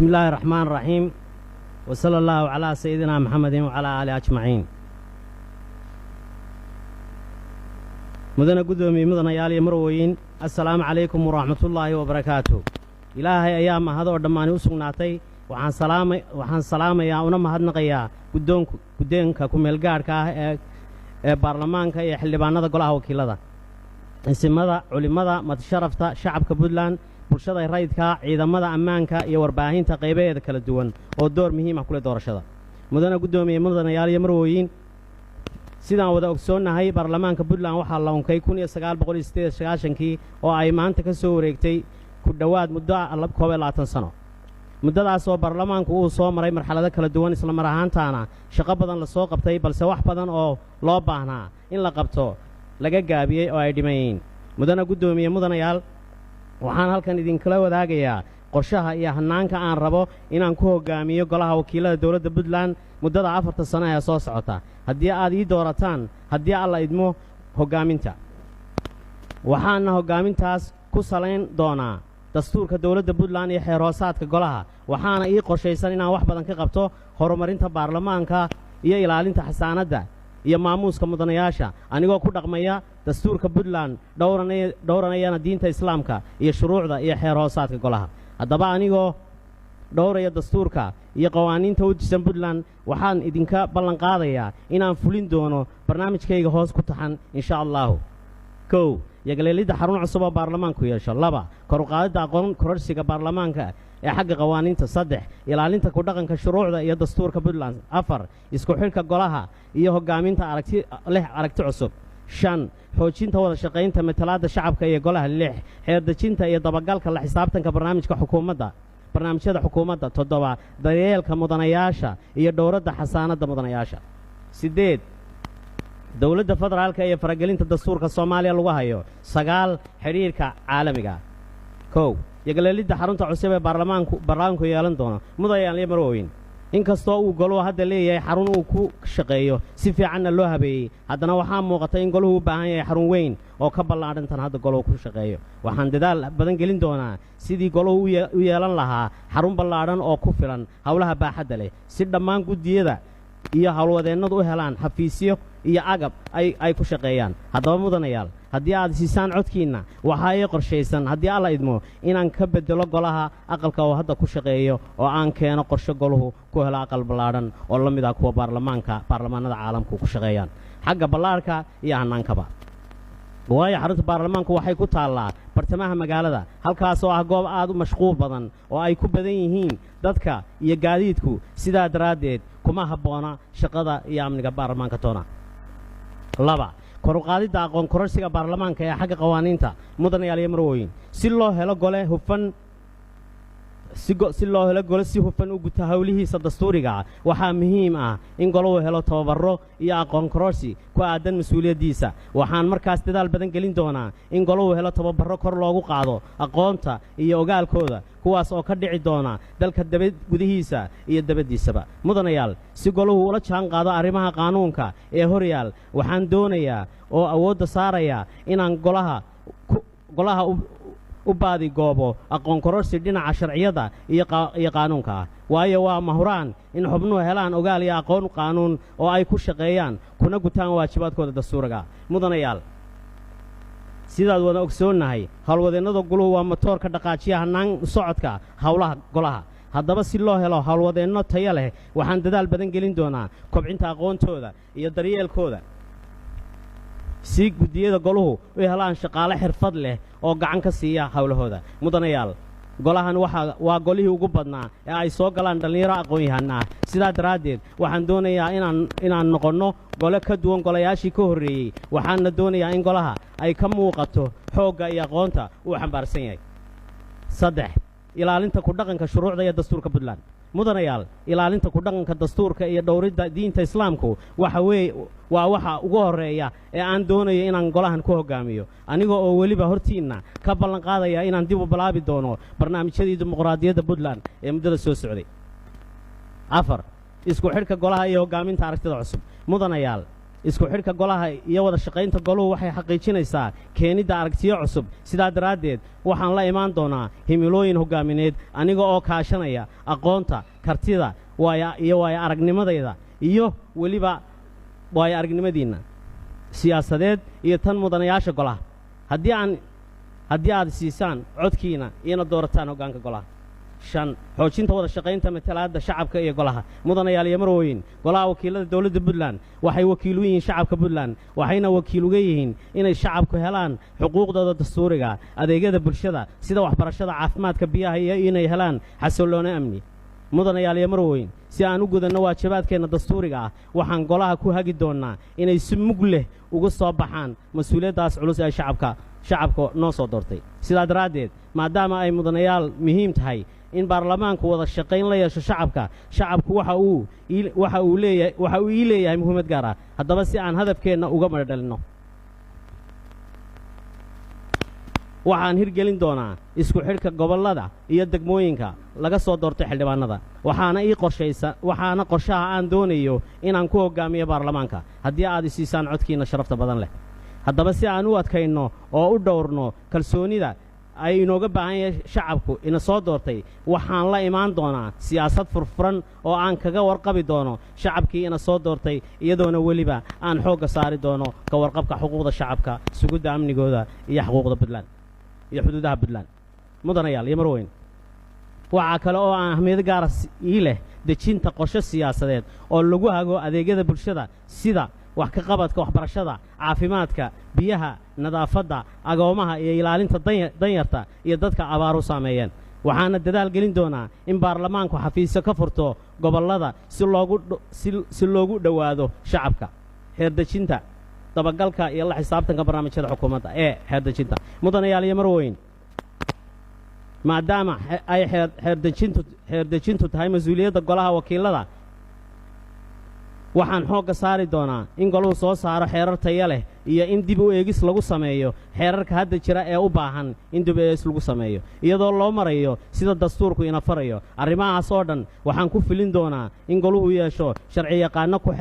بسم الله الرحمن الرحيم وصلى الله على سيدنا محمد وعلى آله أجمعين. مدن قدومي مدن يالي مروين السلام عليكم ورحمة الله وبركاته. إلهي أيام هذا ودماني وسقناتي وحن سلام يا ونما هذا نقيا قدونك كملقارك برلمانك يحلبان هذا قلها وكيلا اسم ماذا علماء ما تشرفت شعب كبودلان bulshada raydka ciidamada ammaanka iyo warbaahinta qaybaheeda kala duwan oo door muhiim ah ku leh doorashada mudana gudoomiye mudanayaal iyo marwooyin sidaan wada ogsoonahay baarlamaanka Puntland waxa la unkay 1998 oo ay maanta ka soo wareegtay ku dhawaad muddo 12 sano muddadaas oo baarlamaanku uu soo maray marxalado kala duwan isla mar ahaantaana shaqo badan la soo qabtay balse wax badan oo loo baahnaa in la qabto laga gaabiyay oo ay dhimayeen mudana gudoomiye mudanayaal waxaan halkan idinkala wadaagayaa qorshaha iyo hanaanka aan rabo inaan ku hogaamiyo golaha wakiilada dawladda Puntland muddada 4 sano ee soo socota haddii aad ii doorataan haddii alla idmo hogaaminta waxaana hogaamintaas ku salayn doonaa dastuurka dawladda Puntland iyo xeer hoosaadka golaha waxaana ii qorshaysan inaan wax badan ka qabto horumarinta baarlamaanka iyo ilaalinta xasaanadda iyo maamuuska mudanayaasha anigoo ku dhaqmaya dastuurka Puntland dhowranayana diinta islaamka iyo shuruucda iyo xeer hoosaadka golaha haddaba anigoo dhowraya dastuurka iyo qawaaniinta u disan Puntland waxaan idinka ballan qaadayaa inaan fulin doono barnaamijkayga hoos ku taxan insha Allah 1 yagaleelida xarun cusub oo baarlamaanku yeesho 2 kor u qaadida aqoon kororsiga baarlamaanka ee xagga qawaaniinta 3 ilaalinta ku dhaqanka shuruucda iyo dastuurka Puntland 4 isku xilka golaha iyo hogaaminta aragti cusub 5 xoojinta wada shaqaynta matalaadda shacabka iyo golaha 6 xeer dejinta iyo dabagalka la xisaabtanka barnaamijyada xukuumadda 7 daryeelka mudanayaasha iyo dhowradda xasaanadda mudanayaasha 8 dawladda federaalka iyo faragelinta dastuurka Soomaaliya lagu hayo 9 xiriirka caalamiga 1 yagaleelida xarunta cusub ee baarlamaanku yeelan doono mudanayaal iyo marwooyin inkastoo uu goluhu hadda leeyahay xarun uu ku shaqeeyo si fiicanna loo habeeyay haddana waxaa muuqata in goluhu u baahan yahay xarun weyn oo ka ballaadhan tan hadda goluhu ku shaqeeyo waxaan dadaal badan gelin doonaa sidii goluhu u yeelan lahaa xarun ballaadhan oo ku filan hawlaha baaxadda leh si dhammaan guddiyada iyo hawlwadeennadu u helaan xafiisyo iyo agab ay ku shaqeeyaan haddaba mudanayaal haddii aad siisaan codkiina waxa ay qorshaysan haddii alla idmo inaan ka bedelo golaha aqalka oo hadda ku shaqeeyo oo aan keeno qorshe goluhu ku helo aqal ballaadhan oo la mid ah kuwa baarlamaanada caalamku ku shaqeeyaan xagga ballaarka iyo hanaankaba waayo xarunta baarlamaanku waxay ku taallaa bartamaha magaalada halkaas oo ah goob aad u mashquul badan oo ay ku badan yihiin dadka iyo gaadiidku sidaa daraaddeed kuma habboona shaqada iyo amniga baarlamaanka toona 2 kor u qaadida aqoon kororsiga baarlamaanka ee xagga qawaaniinta mudanayaal iyo marwooyin si loo helo gole si hufan u guta hawlihiisa dastuuriga waxaa muhiim ah in goluhu helo tababaro iyo aqoon kororsi ku aadan mas'uuliyadiisa waxaan markaas dadaal badan gelin doonaa in goluhu helo tababaro kor loogu qaado aqoonta iyo ogaalkooda kuwaas oo ka dhici doona dalka gudihiisa iyo dabadiisaba mudanayaal si goluhu ula jaan qaado arrimaha qaanuunka ee horyaal waxaan doonayaa oo awoodda saaraya inaan golaha u baadi goobo aqoon kororsi dhinaca sharciyada iyo qaanuunka ah waayo waa mahuraan in xubnuhu helaan ogaal iyo aqoon qaanuun oo ay ku shaqeeyaan kuna gutaan waajibaadkooda dastuuriga mudanayaal sidaad wada ogsoonahay hawlwadeennada goluhu waa matoorka dhaqaajiya hanaan socodka hawlaha golaha haddaba si loo helo hawlwadeenno tayo leh waxaan dadaal badan gelin doonaa kobcinta aqoontooda iyo daryeelkooda si guddiyada goluhu u helaan shaqaale xirfad leh oo gacan ka siiya hawlahooda mudanayaal golahan waa golihii ugu badnaa ee ay soo galaan dhalinyaro aqoon-yahan ah sidaa daraaddeed waxaan doonayaa inaan noqonno gole ka duwan golayaashii ka horreeyey waxaana doonayaa in golaha ay ka muuqato xoogga iyo aqoonta uu xambaarsan yahay 3 ilaalinta ku dhaqanka shuruucda iyo dastuurka Puntland mudanayaal ilaalinta ku dhaqanka dastuurka iyo dhowridda diinta islaamku waa waxa ugu horeeya ee aan doonayo inaan golahan ku hogaamiyo aniga oo weliba hortiina ka ballan qaadaya inaan dib u bilaabi doono barnaamijyadii dimuqraadiyadda Puntland ee muddada soo socday 4 isku xidhka golaha iyo hogaaminta aragtida cusub mudanayaal isku xidhka golaha iyo wada shaqaynta goluhu waxay xaqiijinaysaa keenidda aragtiyo cusub sidaa daraaddeed waxaan la imaan doonaa himilooyin hoggaamineed aniga oo kaashanaya aqoonta kartida iyo waayo aragnimadayda iyo weliba waayo aragnimadiinna siyaasadeed iyo tan mudanayaasha golaha haddii aad siisaan codkiina iyona doorataan hoggaanka golaha 5 xoojinta wada shaqaynta matalaadda shacabka iyo golaha mudanayaal iyo marwooyin golaha wakiilada dawladda Puntland waxay wakiil u yihiin shacabka Puntland waxayna wakiil uga yihiin inay shacabku helaan xuquuqdooda dastuuriga adeegyada bulshada sida waxbarashada caafimaadka biyaha iyo inay helaan xasillooni amni mudanayaal iyo marwooyin si aan u gudanno waajibaadkeena dastuuriga ah waxaan golaha ku hagi doonaa inay si mug leh uga soo baxaan mas'uuliyaddaas culus ee shacabka noo soo doortay sidaa daraaddeed maadaama ay mudanayaal muhiim tahay in baarlamaanku wada shaqayn la yeesho shacabku waxa uu ii leeyahay muhiimad gaar ah haddaba si aan hadafkeenna uga madhalinno waxaan hirgelin doonaa isku xidhka gobollada iyo degmooyinka laga soo doortay xildhibaanada waxaana qorshaha aan doonayo inaan ku hoggaamiyo baarlamaanka haddii aad isiisaan codkiina sharafta badan leh haddaba si aan u adkayno oo u dhowrno kalsoonida ay inooga baahan yahay shacabku ina soo doortay waxaan la imaan doonaa siyaasad furfuran oo aan kaga warqabi doono shacabkii ina soo doortay iyadoona weliba aan xoogga saari doono ka warqabka xuquuqda shacabka sugidda amnigooda iyo xuquuqda Puntland iyo xuduudaha Puntland mudanayaal iyo marweyn waxaa kale oo aan ahmiyad gaar ah ii leh dejinta qorshe siyaasadeed oo lagu hago adeegyada bulshada sida wax ka qabadka waxbarashada caafimaadka biyaha nadaafadda agoomaha iyo ilaalinta danyarta iyo dadka abaaru saameeyeen waxaana dadaal gelin doonaa in baarlamaanku xafiisyo ka furto gobollada si loogu dhowaado shacabka xeerdejinta dabagalka iyo la xisaabtanka barnaamijyada xukuumadda ee xeerdejinta mudanayaal iyo marweyn maadaama ay xeerdejintu tahay mas-uuliyadda golaha wakiilada waxaan xoogga saari doonaa in goluhu soo saaro xeerar tayo leh iyo in dib u eegis lagu sameeyo xeerarka hadda jira ee u baahan in dib u eegis lagu sameeyo iyadoo loo marayo sida dastuurku ina farayo arrimahaas oo dhan waxaan ku filin doonaa in goluhu yeesho sharci yaqaano ku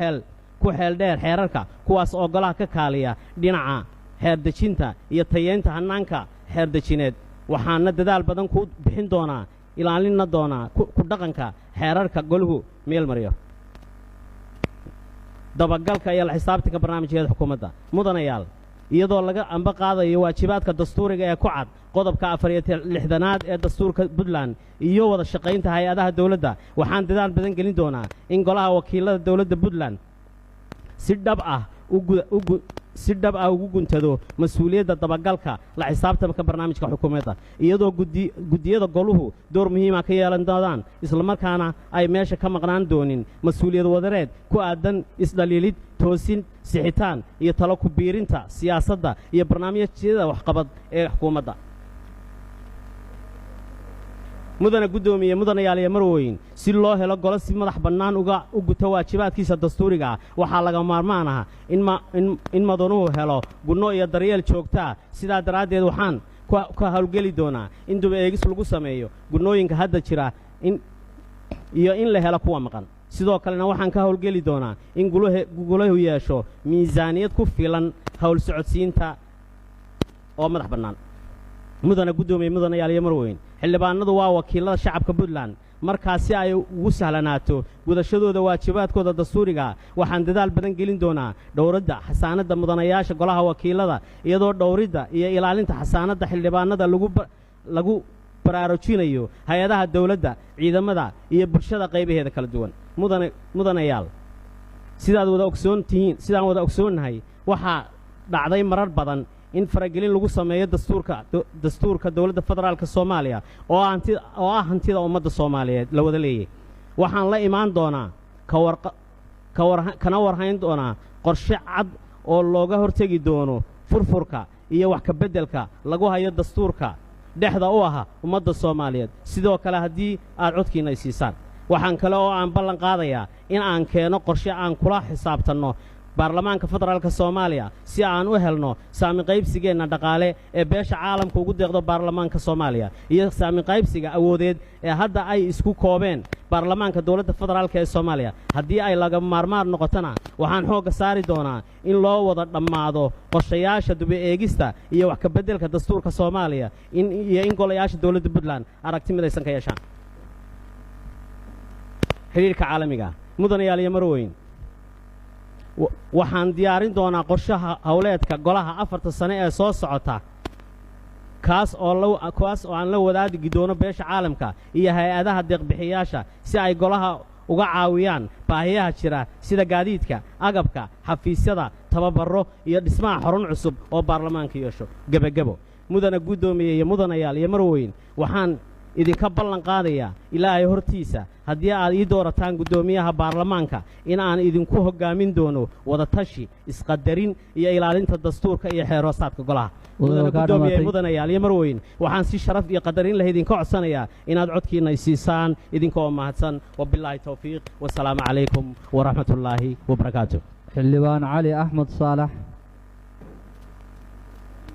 xeel dheer xeerarka kuwaas oo golaha ka kaaliya dhinaca xeerdejinta iyo tayeynta hannaanka xeerdejineed waxaana dadaal badan ku bixin doonaa ilaalinna doonaa ku dhaqanka xeerarka goluhu meel mariyo dabagalka iyo la xisaabtanka barnaamijyada xukuumadda mudanayaal iyadoo laga amba qaadayo waajibaadka dastuuriga ee ku cad qodobka 46aad ee dastuurka Puntland iyo wada shaqaynta hay'adaha dawladda waxaan dadaal badan gelin doonaa in golaha wakiilada dawladda Puntland si dhab ah ugu guntado mas'uuliyadda dabagalka la xisaabtanka barnaamijka xukuumadda iyadoo gudiyada goluhu door muhiim ah ka yeelan doonaan isla markaana ay meesha ka maqnaan doonin mas'uuliyad wadareed ku aadan isdhaliilid toosin sixitaan iyo talo ku biirinta siyaasadda iyo barnaamijyada waxqabad ee xukuumadda mudana gudoomiye mudanayaal iyo marweyn si loo helo golo si madax bannaan u guto waajibaadkiisa dastuuriga waxaa laga maarmaan ah in madanuhu helo gunno iyo daryeel joogta sidaa daraaddeed waxaan ka hawlgeli doonaa in dib eegis lagu sameeyo gunnooyinka hadda jira in la helo kuwa maqan sidoo kalena waxaan ka hawlgeli doonaa in gulahu yeesho miisaaniyad ku filan hawl socodsiinta oo madax bannaan mudana gudoomiye mudanayaal iyo marweyn xildhibaanadu waa wakiilada shacabka Puntland markaas si ay ugu sahlanaato gudashadooda waajibaadkooda dastuuriga waxaan dadaal badan gelin doonaa dhowridda xasaanadda mudanayaasha golaha wakiilada iyadoo dhowridda iyo ilaalinta xasaanadda xildhibaanada lagu baraarujinayo hay'adaha dawladda ciidamada iyo bulshada qaybaheeda kala duwan mudanayaal sidaan wada ogsoonnahay waxaa dhacday marar badan in faragelin lagu sameeyo dastuurka dawladda federaalka Soomaaliya oo ah hantida ummadda Soomaaliyeed la wada leeyahay waxaan la imaan doonaa kana warhayn doonaa qorshe cad oo looga hortagi doono furfurka iyo wax ka beddelka lagu hayo dastuurka dhexda u aha ummadda Soomaaliyeed sidoo kale haddii aad codkiina ay siisaan waxaan kale oo aan ballan qaadayaa in aan keeno qorshe aan kula xisaabtanno baarlamaanka federaalka Soomaaliya si aan u helno saami qaybsigeena dhaqaale ee beesha caalamka ugu deeqdo baarlamaanka Soomaaliya iyo saami qaybsiga awoodeed ee hadda ay isku koobeen baarlamaanka dawladda federaalka ee Soomaaliya haddii ay laga maarmaan noqotana waxaan xooga saari doonaa in loo wada dhammaado qorshayaasha dib u eegista iyo wax ka beddelka dastuurka Soomaaliya in golayaasha dawladda Puntland aragti midaysan ka yeeshaan xiriirka caalamiga mudanayaal iyo marweyn waxaan diyaarin doonaa qorshaha hawleedka golaha 4 sano ee soo socota kaas oo aan la wadaagi doono beesha caalamka iyo hay'adaha deeq-bixiyaasha si ay golaha uga caawiyaan baahiyaha jira sida gaadiidka agabka xafiisyada tababaro iyo dhismaha xarun cusub oo baarlamaanka yeesho gabagabo mudana gudoomiye iyo mudanayaal iyo marweyn waxaan idinka ballan qaadaya ilaahay hortiisa haddii aad ii doorataan gudoomiyaha baarlamaanka in aan idinku hogaamin doono wada tashi isqadarin iyo ilaalinta dastuurka iyo xeeroosaadka golaha mudanayaal iyo marweyn waxaan si sharaf iyo qadarin leh idinka codsanayaa inaad codkiina siisaan idinkoo mahadsan wabilaahi tawfiiq wassalaamu calaykum waraxmatullaahi wabarakaatuh xildhibaan cali axmed saalax